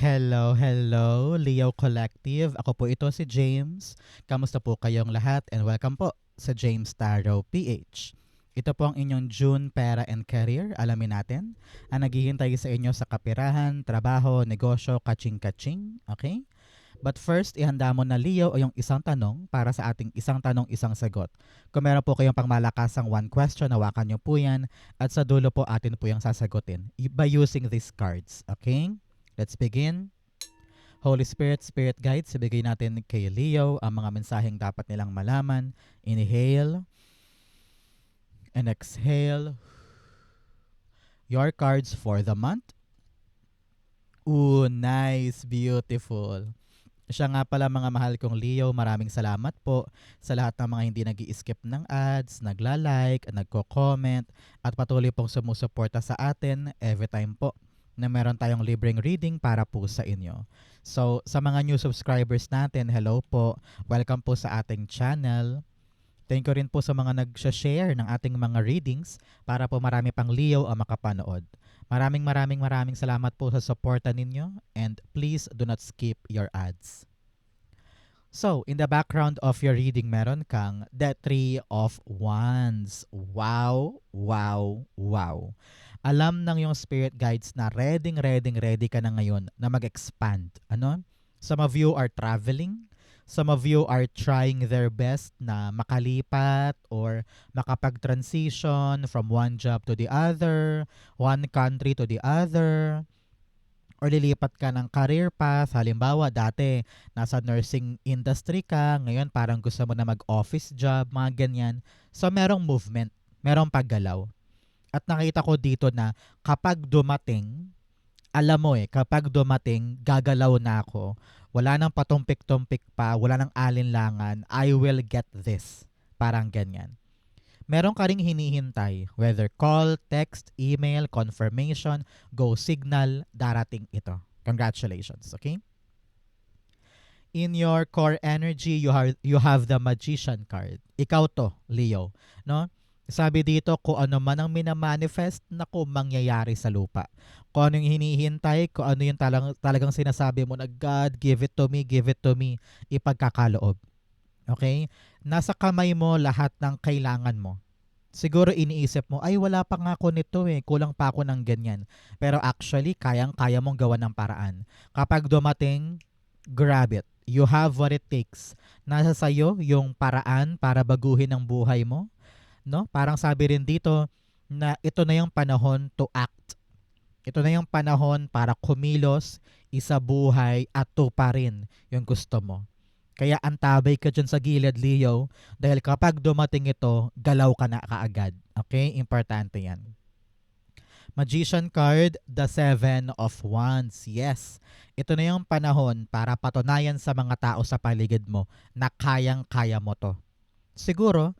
Hello, hello, Leo Collective. Ako po ito si James. Kamusta po kayong lahat and welcome po sa James Tarot PH. Ito po ang inyong June Pera and Career. Alamin natin ang naghihintay sa inyo sa kapirahan, trabaho, negosyo, kaching-kaching. Okay? But first, ihanda mo na Leo o yung isang tanong para sa ating isang tanong, isang sagot. Kung meron po kayong pangmalakasang one question, hawakan nyo po yan at sa dulo po atin po yung sasagutin by using these cards. Okay? Let's begin. Holy Spirit, Spirit Guides, ibigay natin kay Leo ang mga mensaheng dapat nilang malaman. Inhale and exhale. Your cards for the month. Ooh, nice, beautiful. Siya nga pala mga mahal kong Leo, maraming salamat po sa lahat ng mga hindi nag-i-skip ng ads, nagla-like, nagko-comment, at patuloy pong sumusuporta sa atin every time po na meron tayong libreng reading para po sa inyo. So, sa mga new subscribers natin, hello po. Welcome po sa ating channel. Thank you rin po sa mga nag-share ng ating mga readings para po marami pang Leo ang makapanood. Maraming salamat po sa suporta ninyo and please do not skip your ads. So, in the background of your reading, meron kang the Three of Wands. Wow, wow, wow. Alam ng yung spirit guides na ready ka na ngayon na mag-expand. Ano? Some of you are traveling. Some of you are trying their best na makalipat or makapag-transition from one job to the other, one country to the other, or lilipat ka ng career path. Halimbawa, dati nasa nursing industry ka, ngayon parang gusto mo na mag-office job, mga ganyan. So, merong movement, merong paggalaw. At nakita ko dito na kapag dumating, alam mo kapag dumating, gagalaw na ako. Wala nang patumpik-tumpik pa, wala nang alinlangan. I will get this. Parang ganyan. Meron ka ring hinihintay, whether call, text, email, confirmation, go signal, darating ito. Congratulations, okay? In your core energy, you have the Magician card. Ikaw to, Leo, no? Sabi dito, kung ano man ang minamanifest, naku, mangyayari sa lupa. Kung ano yung hinihintay, kung ano yung talagang sinasabi mo na, God, give it to me, ipagkakaloob. Okay? Nasa kamay mo lahat ng kailangan mo. Siguro iniisip mo, ay wala pa nga ako nito kulang pa ako ng ganyan. Pero actually, kayang-kaya mong gawa ng paraan. Kapag dumating, grab it. You have what it takes. Nasa sayo yung paraan para baguhin ang buhay mo. No? Parang sabi rin dito na ito na yung panahon to act. Ito na yung panahon para kumilos, isabuhay at tuparin yung gusto mo. Kaya antabay ka dyan sa gilid, Leo, dahil kapag dumating ito, galaw ka na kaagad. Okay? Importante yan. Magician card, the Seven of Wands. Yes, ito na yung panahon para patunayan sa mga tao sa paligid mo na kayang-kaya mo to. Siguro,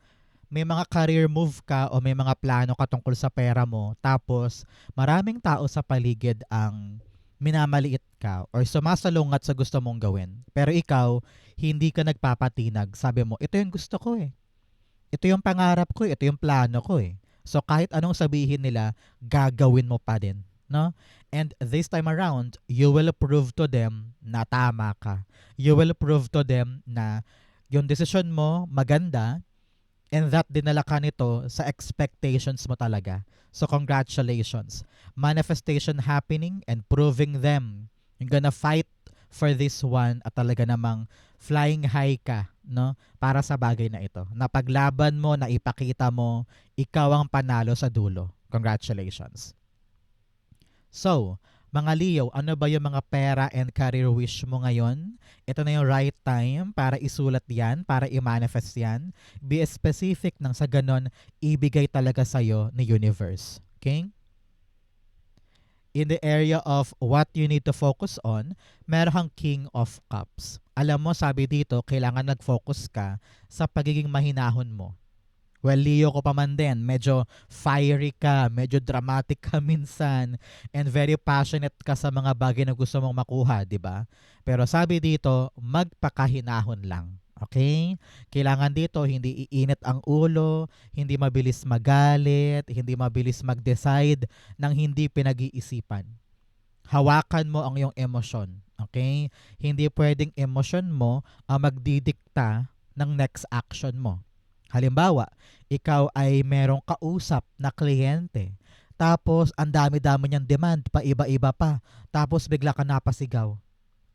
may mga career move ka o may mga plano ka tungkol sa pera mo, tapos maraming tao sa paligid ang minamaliit ka or sumasalungat sa gusto mong gawin. Pero ikaw, hindi ka nagpapatinag. Sabi mo, ito yung gusto ko Ito yung pangarap ko ito yung plano ko So kahit anong sabihin nila, gagawin mo pa din. No? And this time around, you will prove to them na tama ka. You will prove to them na yung decision mo maganda, and that dinala ka nito sa expectations mo talaga. So congratulations. Manifestation happening and proving them. You're gonna fight for this one at talaga namang flying high ka, no? Para sa bagay na ito. Napaglaban mo, naipakita mo, ikaw ang panalo sa dulo. Congratulations. So, mga Leo, ano ba yung mga pera and career wish mo ngayon? Ito na yung right time para isulat yan, para i-manifest yan. Be specific nang sa ganon, ibigay talaga sa'yo ni universe. Okay? In the area of what you need to focus on, meron kang King of Cups. Alam mo, sabi dito, kailangan nag-focus ka sa pagiging mahinahon mo. Well, Leo ko pa man din, medyo fiery ka, medyo dramatic ka minsan, and very passionate ka sa mga bagay na gusto mong makuha, di ba? Pero sabi dito, magpakahinahon lang. Okay? Kailangan dito, hindi iinit ang ulo, hindi mabilis magalit, hindi mabilis mag-decide ng hindi pinag-iisipan. Hawakan mo ang iyong emosyon. Okay? Hindi pwedeng emosyon mo ang magdidikta ng next action mo. Halimbawa, ikaw ay merong kausap na kliyente. Tapos, ang dami-dami niyang demand, paiba-iba pa. Tapos, bigla ka napasigaw.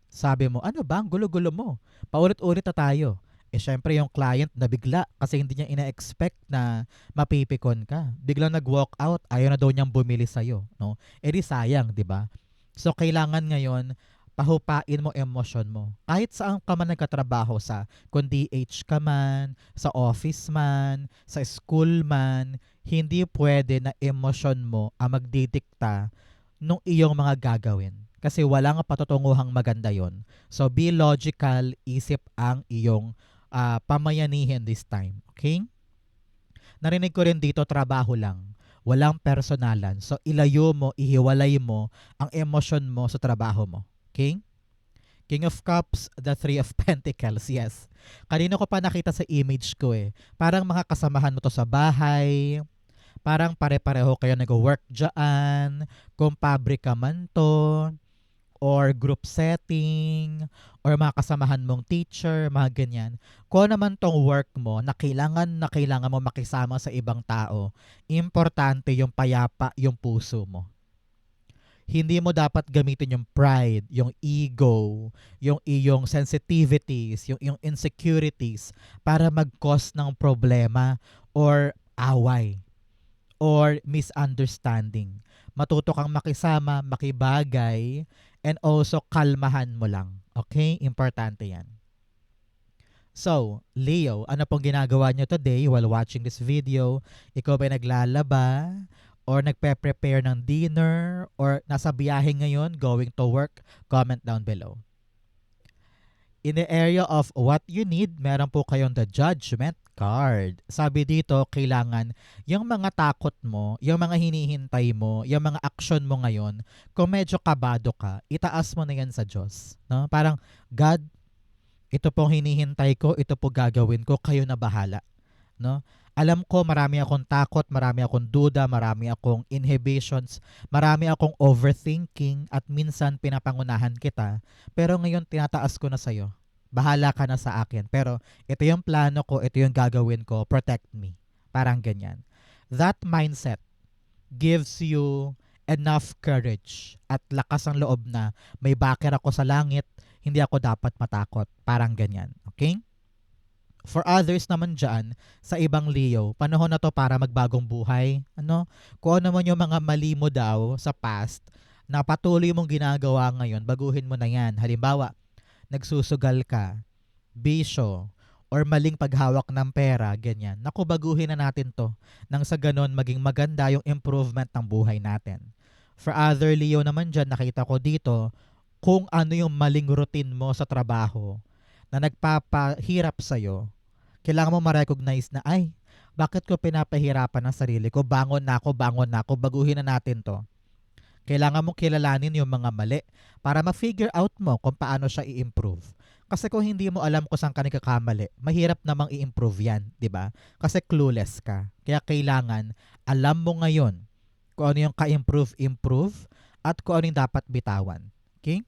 Sabi mo, ano ba? Ang gulo-gulo mo. Paulit-ulit na tayo. Syempre yung client na bigla kasi hindi niya ina-expect na mapipikon ka. Biglang nag-walk out, ayaw na daw niyang bumili sa'yo. No? Di sayang, di ba? So, kailangan ngayon, pahupain mo emosyon mo. Kahit saan ka man nagkatrabaho kung DH ka man, sa office man, sa school man, hindi pwede na emosyon mo ang magdidikta nung iyong mga gagawin. Kasi walang patutunguhang maganda yon. So, be logical, isip ang iyong pamayanihin this time. Okay? Narinig ko rin dito, trabaho lang. Walang personalan. So, ilayo mo, ihiwalay mo ang emosyon mo sa trabaho mo. Okay? King of Cups, the Three of Pentacles, yes. Kanina ko pa nakita sa image ko eh. Parang mga kasamahan mo to sa bahay, parang pare-pareho kayo nag-work dyan, kung pabrika man to, or group setting, or mga kasamahan mong teacher, mga ganyan. Kung naman tong work mo na kailangan mo makisama sa ibang tao, importante yung payapa yung puso mo. Hindi mo dapat gamitin yung pride, yung ego, yung iyong sensitivities, yung iyong insecurities para mag-cause ng problema or away or misunderstanding. Matuto kang makisama, makibagay, and also kalmahan mo lang. Okay? Importante yan. So, Leo, ano pong ginagawa nyo today while watching this video? Ikaw ba naglalaba? Or nagpe-prepare ng dinner? Or nasa biyahe ngayon, going to work? Comment down below. In the area of what you need, meron po kayong the Judgment card. Sabi dito, kailangan yung mga takot mo, yung mga hinihintay mo, yung mga action mo ngayon, kung medyo kabado ka, itaas mo na yan sa Diyos. No? Parang, God, ito pong hinihintay ko, ito po gagawin ko, kayo na bahala. No? Alam ko marami akong takot, marami akong duda, marami akong inhibitions, marami akong overthinking at minsan pinapangunahan kita. Pero ngayon tinataas ko na sa'yo. Bahala ka na sa akin. Pero ito yung plano ko, ito yung gagawin ko, protect me. Parang ganyan. That mindset gives you enough courage at lakas ng loob na may backer ako sa langit, hindi ako dapat matakot. Parang ganyan. Okay? For others naman dyan, sa ibang Leo, panahon na to para magbagong buhay. Ano? Kung ano man yung mga mali mo daw sa past, na patuloy mong ginagawa ngayon, baguhin mo na yan. Halimbawa, nagsusugal ka, bisyo, or maling paghawak ng pera, ganyan. Naku, baguhin na natin to. Nang sa ganon, maging maganda yung improvement ng buhay natin. For other Leo naman dyan, nakita ko dito, kung ano yung maling routine mo sa trabaho na nagpapahirap sa'yo, kailangan mo ma-recognize na, ay, bakit ko pinapahirapan ang sarili ko? Bangon na ako, baguhin na natin to. Kailangan mong kilalanin yung mga mali para ma-figure out mo kung paano siya i-improve. Kasi kung hindi mo alam kung saan ka nagkakamali, mahirap namang i-improve yan, di ba? Kasi clueless ka. Kaya kailangan, alam mo ngayon kung ano yung ka-improve, at kung ano yung dapat bitawan. Okay?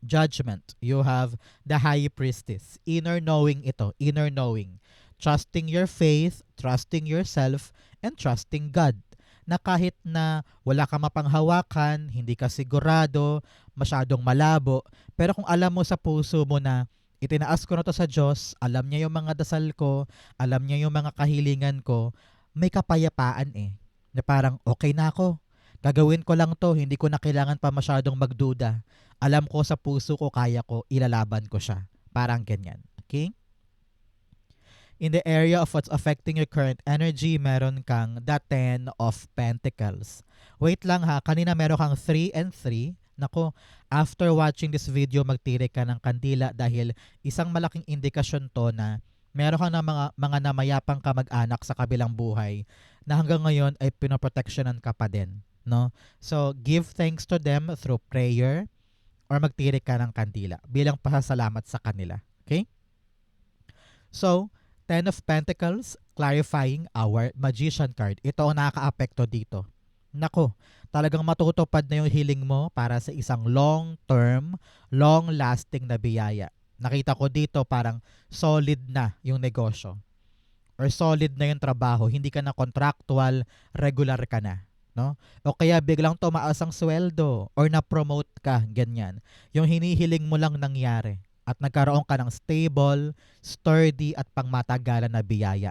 Judgment. You have the High Priestess. Inner knowing ito. Inner knowing. Trusting your faith, trusting yourself, and trusting God. Na kahit na wala ka mapanghawakan, hindi ka sigurado, masyadong malabo, pero kung alam mo sa puso mo na itinaas ko na to sa Diyos, alam niya yung mga dasal ko, alam niya yung mga kahilingan ko, may kapayapaan eh. Na parang okay na ako. Gagawin ko lang to, hindi ko na kailangan pa masyadong magduda. Alam ko sa puso ko, kaya ko, ilalaban ko siya. Parang ganyan. Okay? In the area of what's affecting your current energy, meron kang the 10 of Pentacles. Wait lang ha, kanina meron kang 3 and 3. Nako, after watching this video, magtirik ka ng kandila dahil isang malaking indikasyon to na meron kang na mga namayapang kamag-anak sa kabilang buhay na hanggang ngayon ay pinoproteksyonan ka pa din. No? So, give thanks to them through prayer or magtirik ka ng kandila bilang pasasalamat sa kanila. Okay? So, 10 of Pentacles, clarifying our Magician card. Ito ang nakaka-apekto dito. Nako, talagang matutupad na yung hiling mo para sa isang long-term, long-lasting na biyaya. Nakita ko dito parang solid na yung negosyo or solid na yung trabaho, hindi ka na contractual, regular ka na, no? O kaya biglang tumaas ang sweldo or na-promote ka, ganyan. Yung hinihiling mo lang nangyari at nagkaroon ka ng stable, sturdy at pangmatagalan na biyaya.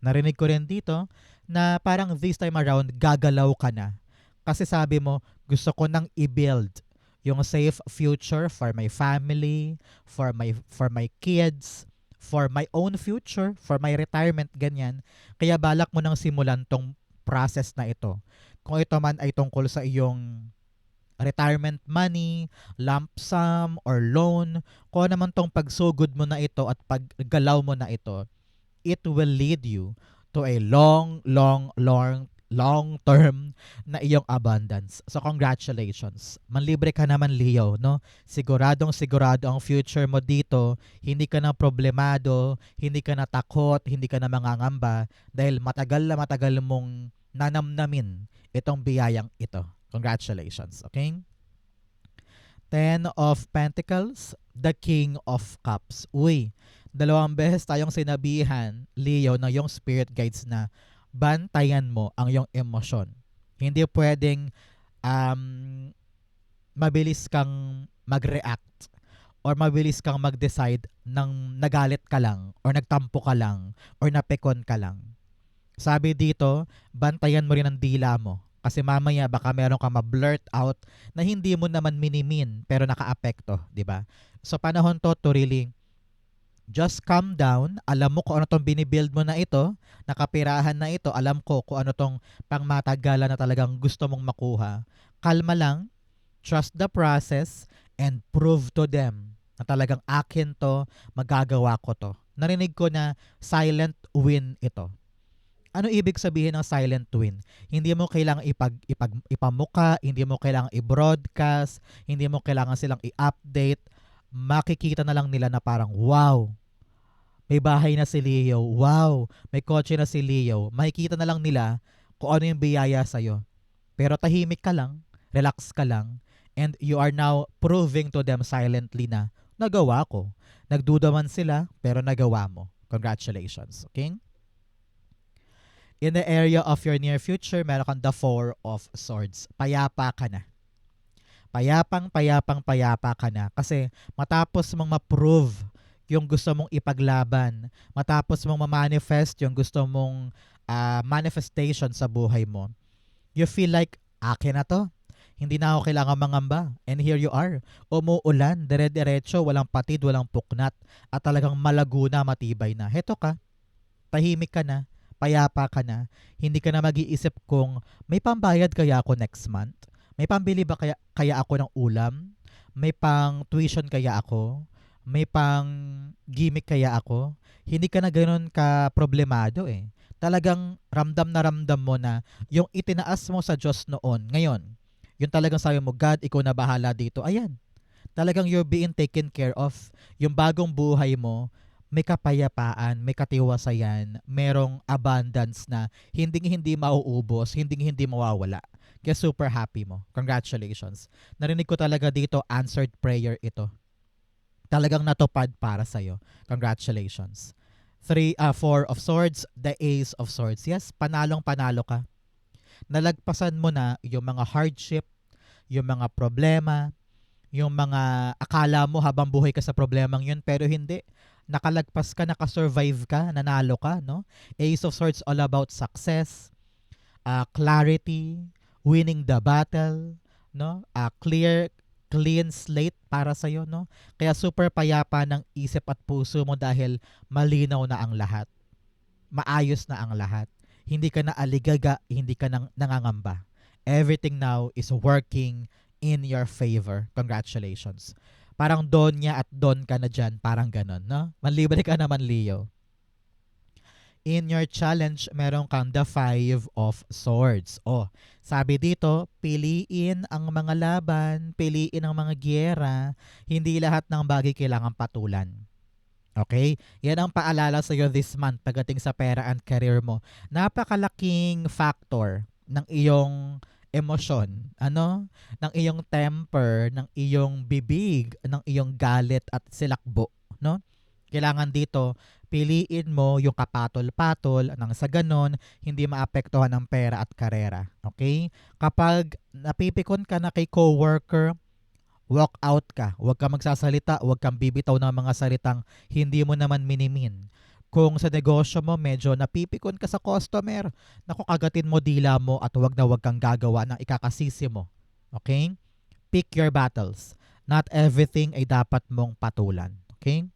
Narinig ko rin dito na parang this time around gagalaw ka na. Kasi sabi mo, gusto ko nang i-build yung safe future for my family, for my kids, for my own future, for my retirement, ganyan. Kaya balak mo nang simulan tong process na ito. Kung ito man ay tungkol sa iyong retirement money, lump sum, or loan, kung ano naman tong pagsugod mo na ito at paggalaw mo na ito, it will lead you to a long term na iyong abundance. So congratulations. Manlibre ka naman, Leo, no? Siguradong sigurado ang future mo dito. Hindi ka na problemado, hindi ka na takot, hindi ka na mangangamba dahil matagal na matagal mong nanamnamin itong biyayang ito. Congratulations, okay? Ten of Pentacles, the King of Cups. Uy, dalawang beses tayong sinabihan, Leo, na yung spirit guides na bantayan mo ang yung emosyon. Hindi pwedeng um, mabilis kang mag-react or mabilis kang mag-decide nang nagalit ka lang or nagtampo ka lang or napekon ka lang. Sabi dito, bantayan mo rin ang dila mo. Kasi mamaya baka meron kang ma-blurt out na hindi mo naman minimin pero nakaapekto, di ba? So panahon to really just calm down. Alam mo kung ano tong binibuild mo na ito, nakapirahan na ito. Alam ko kung ano tong pangmatagalan na talagang gusto mong makuha. Kalma lang, trust the process, and prove to them na talagang akin to, magagawa ko to. Narinig ko na silent win ito. Ano ibig sabihin ng silent win? Hindi mo kailangang ipamuka, hindi mo kailangang i-broadcast, hindi mo kailangan silang i-update. Makikita na lang nila na parang, wow, may bahay na si Leo. Wow, may kotse na si Leo. Makikita na lang nila kung ano yung biyaya sa'yo. Pero tahimik ka lang, relax ka lang, and you are now proving to them silently na nagawa ko. Nagduda man sila, pero nagawa mo. Congratulations. Okay? In the area of your near future, meron kang the Four of Swords. Payapa ka na. Payapa ka na. Kasi matapos mong ma-prove yung gusto mong ipaglaban, matapos mong ma-manifest yung gusto mong manifestation sa buhay mo, you feel like, akin na to. Hindi na ako kailangan mangamba. And here you are. Umuulan, dire-diretso, walang patid, walang puknat. At talagang malago na, matibay na. Heto ka, tahimik ka na, payapa ka na, hindi ka na mag-iisip kung may pambayad kaya ako next month, may pambili ba kaya ako ng ulam, may pang tuition kaya ako, may pang gimmick kaya ako. Hindi ka na ganoon ka problemado eh. Talagang ramdam na ramdam mo na yung itinaas mo sa Diyos noon, ngayon, yung talagang sabi mo, God, ikaw na bahala dito. Ayan, talagang you're being taken care of. Yung bagong buhay mo, may kapayapaan, may katiwasayan, merong abundance na hindi mauubos, hindi mawawala. Kaya super happy mo. Congratulations. Narinig ko talaga dito, answered prayer ito. Talagang natupad para sa'yo. Congratulations. Four of Swords, the Ace of Swords. Yes, panalong-panalo ka. Nalagpasan mo na yung mga hardship, yung mga problema, yung mga akala mo habang buhay ka sa problemang yun, pero hindi. Nakalagpas ka, nakasurvive ka, nanalo ka, no? Ace of Swords all about success, clarity, winning the battle, no? Clean slate para sa iyo, no? Kaya super payapa ng isip at puso mo dahil malinaw na ang lahat. Maayos na ang lahat. Hindi ka na aligaga, hindi ka nang nangangamba. Everything now is working in your favor. Congratulations. Parang don niya at don ka na dyan. Parang ganon, no? Manlibre ka naman, Leo. In your challenge, meron kang the Five of Swords. Oh, sabi dito, piliin ang mga laban, piliin ang mga giyera. Hindi lahat ng bagay kailangan patulan. Okay? Yan ang paalala sa iyo this month pagdating sa pera and career mo. Napakalaking factor ng iyong emosyon, ng iyong temper, ng iyong bibig, ng iyong galit at silakbo, no? Kailangan dito, piliin mo yung kapatol-patol nang sa ganon, hindi maapektuhan ng pera at karera. Okay? Kapag napipikon ka na kay coworker, walk out ka. Huwag ka magsasalita, huwag kang bibitaw ng mga salitang hindi mo naman minimin. Kung sa negosyo mo medyo napipikon ka sa customer, naku kagatin mo dila mo at huwag kang gagawa ng ikakasisi mo. Okay? Pick your battles. Not everything ay dapat mong patulan. Okay?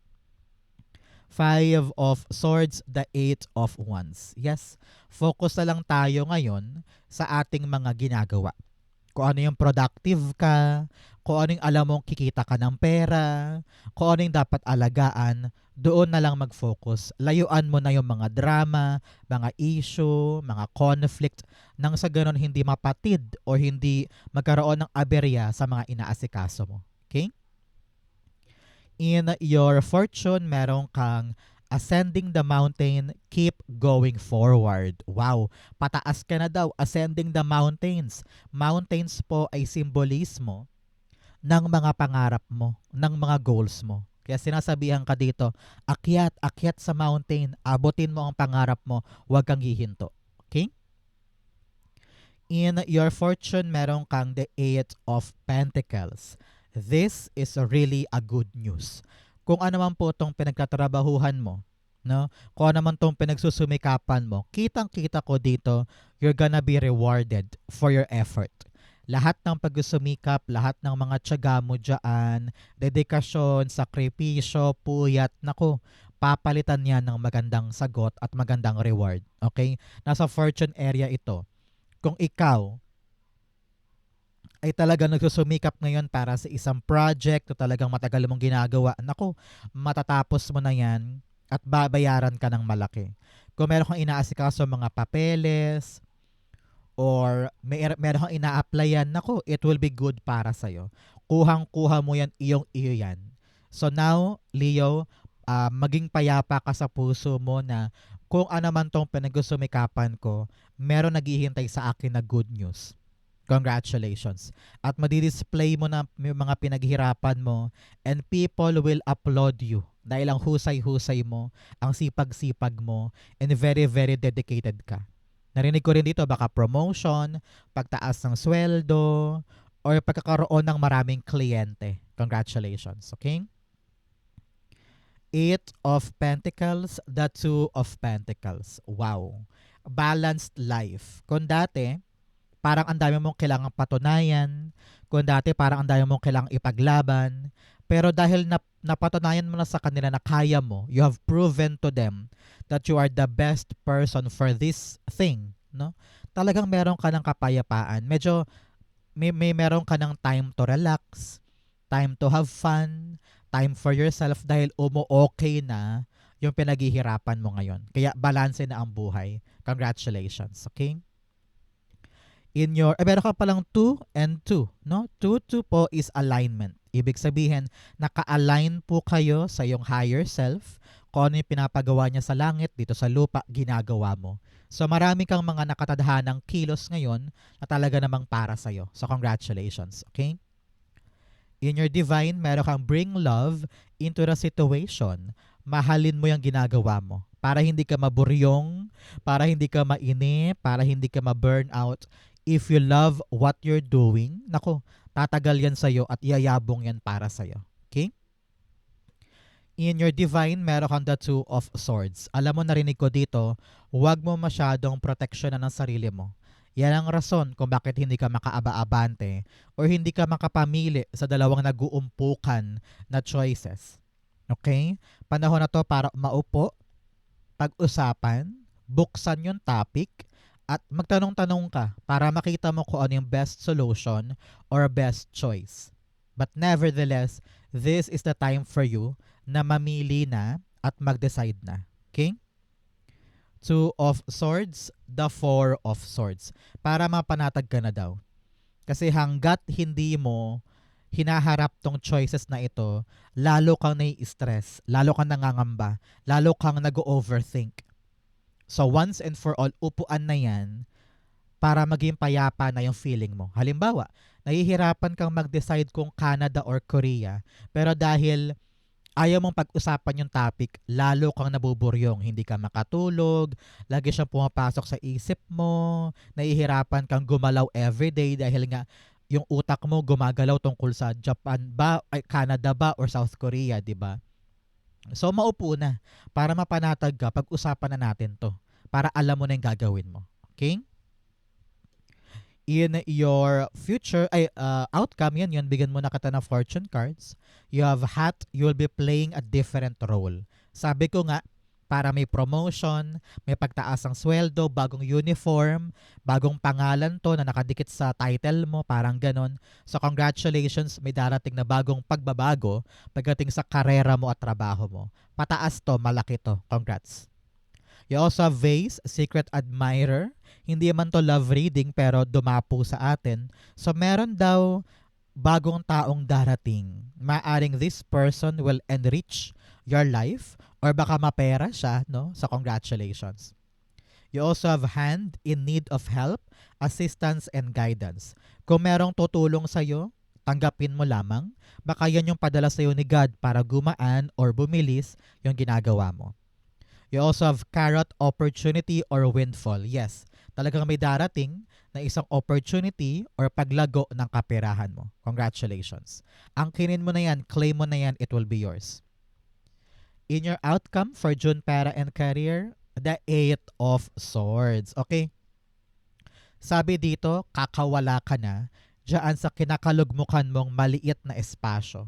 Five of Swords, the Eight of Wands. Yes, focus na lang tayo ngayon sa ating mga ginagawa. Kung ano yung productive ka, kung ano yung alam mong kikita ka ng pera, kung ano yung dapat alagaan, doon na lang mag-focus. Layuan mo na yung mga drama, mga issue, mga conflict, nang sa ganun hindi mapatid o hindi magkaroon ng aberya sa mga inaasikaso mo. Okay? In your fortune, meron kang ascending the mountain, keep going forward. Wow, pataas ka na daw, ascending the mountains. Mountains po ay simbolismo ng mga pangarap mo, ng mga goals mo. Kaya sinasabihan ka dito, akyat, akyat sa mountain, abutin mo ang pangarap mo, huwag kang hihinto. Okay? In your fortune, meron kang the Eight of Pentacles. This is really a good news. Kung ano man po itong pinagtatrabahuhan mo, no? Kung ano man itong pinagsusumikapan mo, kitang-kita ko dito, you're gonna be rewarded for your effort. Lahat ng pagsusumikap, lahat ng mga tiyaga mo dyan, dedikasyon, sakripisyo, puyat, nako, papalitan yan ng magandang sagot at magandang reward. Okay? Nasa fortune area ito. Kung ikaw ay talagang nagsusumikap ngayon para sa isang project o talagang matagal mong ginagawa, nako, matatapos mo na yan at babayaran ka ng malaki. Kung meron kang inaasikaso mga papeles or meron kang ina-applyan, nako, it will be good para sa'yo. Kuhang-kuha mo yan, iyo yan. So now, Leo, maging payapa ka sa puso mo na kung ano man tong pinagsusumikapan ko, meron naghihintay sa akin na good news. Congratulations. At madidisplay mo na yung mga pinaghirapan mo and people will applaud you dahil ang husay-husay mo, ang sipag-sipag mo, and very, very dedicated ka. Narinig ko rin dito baka promotion, pagtaas ng sweldo, or pagkakaroon ng maraming kliyente. Congratulations. Okay? Eight of Pentacles, the Two of Pentacles. Wow. Balanced life. Kung dati, parang ang dami mong kailangang patunayan. Kung dati parang ang dami mong kailangang ipaglaban. Pero dahil napatunayan mo na sa kanila na kaya mo, you have proven to them that you are the best person for this thing. No? Talagang meron ka ng kapayapaan. Medyo may meron ka ng time to relax, time to have fun, time for yourself dahil umu-okay na yung pinaghihirapan mo ngayon. Kaya balanse na ang buhay. Congratulations. Okay? In your, meron ka palang 2 and 2, no? 2 po is alignment. Ibig sabihin, naka-align po kayo sa iyong higher self. Kung ano yung pinapagawa niya sa langit, dito sa lupa, ginagawa mo. So marami kang mga nakatadhanang kilos ngayon na talaga namang para sa'yo. So congratulations, okay? In your divine, meron kang bring love into the situation. Mahalin mo yung ginagawa mo. Para hindi ka maburyong, para hindi ka mainip, para hindi ka ma-burn out. If you love what you're doing, nako, tatagal yan sa'yo at iyayabong yan para sa'yo. Okay? In your divine, meron kang the Two of Swords. Alam mo, narinig ko dito, huwag mo masyadong proteksyonan ng sarili mo. Yan ang rason kung bakit hindi ka makaaba-abante or hindi ka makapamili sa dalawang nag-uumpukan na choices. Okay? Panahon na to para maupo, pag-usapan, buksan yung topic, at magtanong-tanong ka para makita mo kung ano yung best solution or best choice. But nevertheless, this is the time for you na mamili na at mag-decide na. Okay? Two of Swords, the Four of Swords. Para mapanatag ka na daw. Kasi hanggat hindi mo hinaharap tong choices na ito, lalo kang nai-stress, lalo kang nangangamba, lalo kang nag-overthink. So once and for all, upuan na yan para maging payapa na yung feeling mo. Halimbawa, nahihirapan kang mag-decide kung Canada or Korea, pero dahil ayaw mong pag-usapan yung topic, lalo kang nabuburyong, hindi ka makatulog, lagi siyang pumapasok sa isip mo, nahihirapan kang gumalaw everyday dahil nga yung utak mo gumagalaw tungkol sa Japan ba, ay Canada ba, or South Korea, di ba? So maupo na para mapanatag ka, pag-usapan na natin to para alam mo na yung gagawin mo. Okay? In your future outcome, yun bigyan mo na kita ng fortune cards. You have you will be playing a different role. Sabi ko nga, para may promotion, may pagtaas ng sweldo, bagong uniform, bagong pangalan to na nakadikit sa title mo, parang ganon. So congratulations, may darating na bagong pagbabago pagdating sa karera mo at trabaho mo. Pataas to, malaki to. Congrats. You also have Vase, Secret Admirer. Hindi man to love reading pero dumapo sa atin. So meron daw bagong taong darating. Maaring this person will enrich your life or baka mapera siya, no? So congratulations. You also have Hand, in need of help, assistance, and guidance. Kung merong tutulong sa'yo, tanggapin mo lamang. Baka yan yung padala sa'yo ni God para gumaan or bumilis yung ginagawa mo. You also have Carrot, opportunity, or windfall. Yes, talagang may darating na isang opportunity or paglago ng kaperahan mo. Congratulations. Angkinin mo na yan, claim mo na yan, it will be yours. In your outcome for June Pera and Career, the 8 of Swords. Okay? Sabi dito, kakawala ka na dyan sa kinakalugmukan mong maliit na espasyo.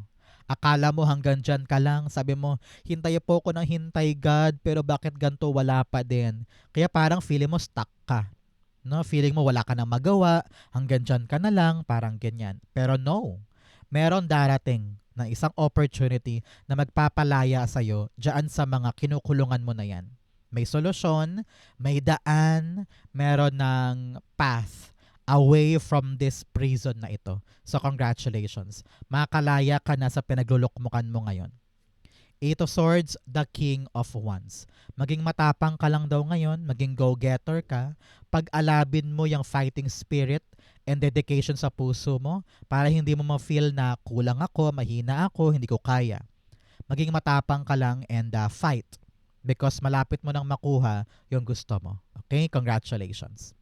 Akala mo hanggang dyan ka lang, sabi mo, hintay po ko ng hintay God, pero bakit ganito wala pa din? Kaya parang feeling mo stuck ka. No? Feeling mo wala ka nang magawa, hanggang dyan ka na lang, parang ganyan. Pero no, meron darating na isang opportunity na magpapalaya sa'yo dyan sa mga kinukulungan mo na yan. May solusyon, may daan, meron ng path away from this prison na ito. So congratulations. Makakalaya ka na sa pinaglulukmukan mo ngayon. 8 of Swords, the King of Wands. Maging matapang ka lang daw ngayon, maging go-getter ka, pag-alabin mo yung fighting spirit and dedication sa puso mo para hindi mo ma-feel na kulang ako, mahina ako, hindi ko kaya. Maging matapang ka lang and fight because malapit mo nang makuha yung gusto mo. Okay? Congratulations.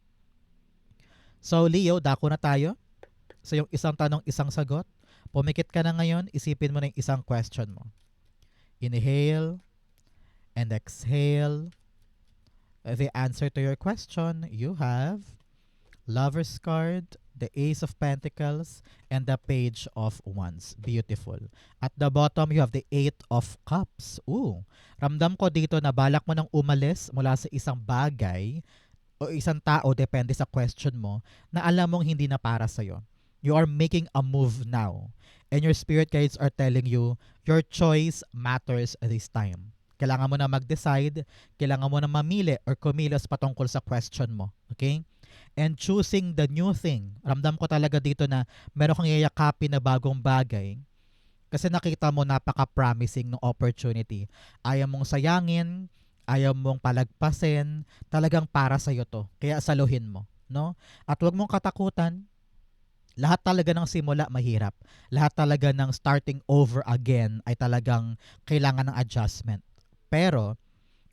So Leo, dako na tayo. So yung isang tanong, isang sagot. Pumikit ka na ngayon, isipin mo na yung isang question mo. Inhale and exhale. The answer to your question, you have Lover's card, the Ace of Pentacles, and the Page of Wands. Beautiful. At the bottom, you have the 8 of Cups. Ooh, ramdam ko dito na balak mo nang umalis mula sa isang bagay o isang tao, depende sa question mo, na alam mong hindi na para sa'yo. You are making a move now. And your spirit guides are telling you, your choice matters this time. Kailangan mo na mag-decide, kailangan mo na mamili or kumilos patungkol sa question mo. Okay? And choosing the new thing. Ramdam ko talaga dito na meron kang yayakapin na bagong bagay kasi nakita mo napaka-promising ng opportunity. Ayaw mong sayangin, ayaw mong palagpasin, talagang para sa'yo to. Kaya saluhin mo. No? At huwag mong katakutan. Lahat talaga ng simula mahirap. Lahat talaga ng starting over again ay talagang kailangan ng adjustment. Pero,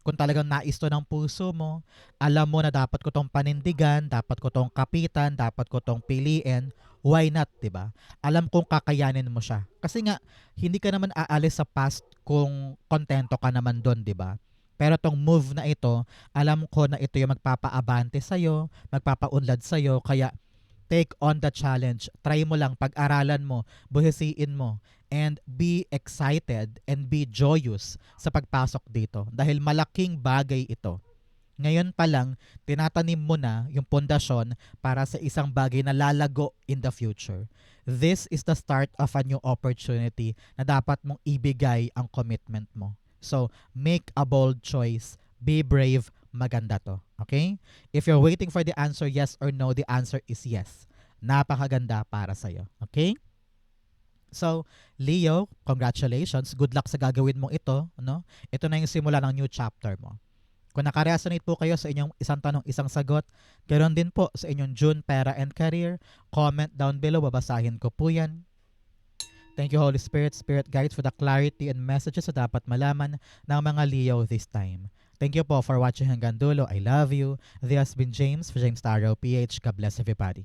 kung talagang nais to ng puso mo, alam mo na dapat ko tong panindigan, dapat ko tong kapitan, dapat ko tong piliin, why not, diba? Alam kong kakayanin mo siya. Kasi nga, hindi ka naman aalis sa past kung kontento ka naman doon, diba? Pero tong move na ito, alam ko na ito yung magpapaabante sa'yo, magpapaunlad sa'yo, kaya take on the challenge. Try mo lang, pag-aralan mo, buhisiin mo, and be excited and be joyous sa pagpasok dito. Dahil malaking bagay ito. Ngayon pa lang, tinatanim mo na yung pundasyon para sa isang bagay na lalago in the future. This is the start of a new opportunity na dapat mong ibigay ang commitment mo. So, make a bold choice. Be brave. Maganda to. Okay? If you're waiting for the answer yes or no, the answer is yes. Napakaganda para sa'yo. Okay? So, Leo, congratulations. Good luck sa gagawin mong ito. No? Ito na yung simula ng new chapter mo. Kung nakaresonate po kayo sa inyong isang tanong, isang sagot, ganoon din po sa inyong June Pera and Career, comment down below, babasahin ko po yan. Thank you, Holy Spirit, Spirit Guides, for the clarity and messages na dapat malaman ng mga Leo this time. Thank you po for watching hanggang dulo. I love you. This has been James for James Tarot PH. God bless everybody.